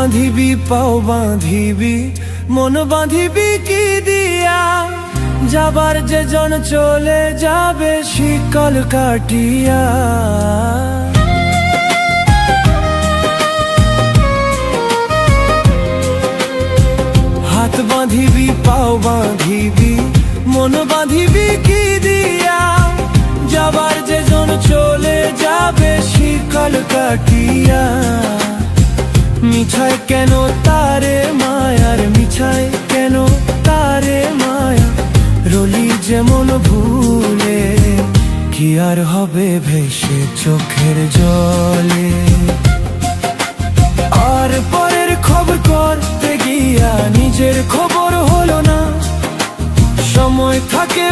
বাঁধিবি পাও বাঁধিবি মন বাঁধিবি কি দিয়া, যাবার যে জন চলে যাবে শিকল কাটিয়া। হাত বাঁধিবি পাও বাঁধিবি মন বাঁধিবি কি দিয়া, যাবার যে জন চলে যাবে শিকল কাটিয়া। মিছায় কেন তারে মায়ার, মিছায় কেন তারে মায়া, রলি যেমন ভুলে কি আর হবে ভেসে চোখের জলে। আর পরের খবর করতে গিয়া নিজের খবর হলো না, সময় থাকে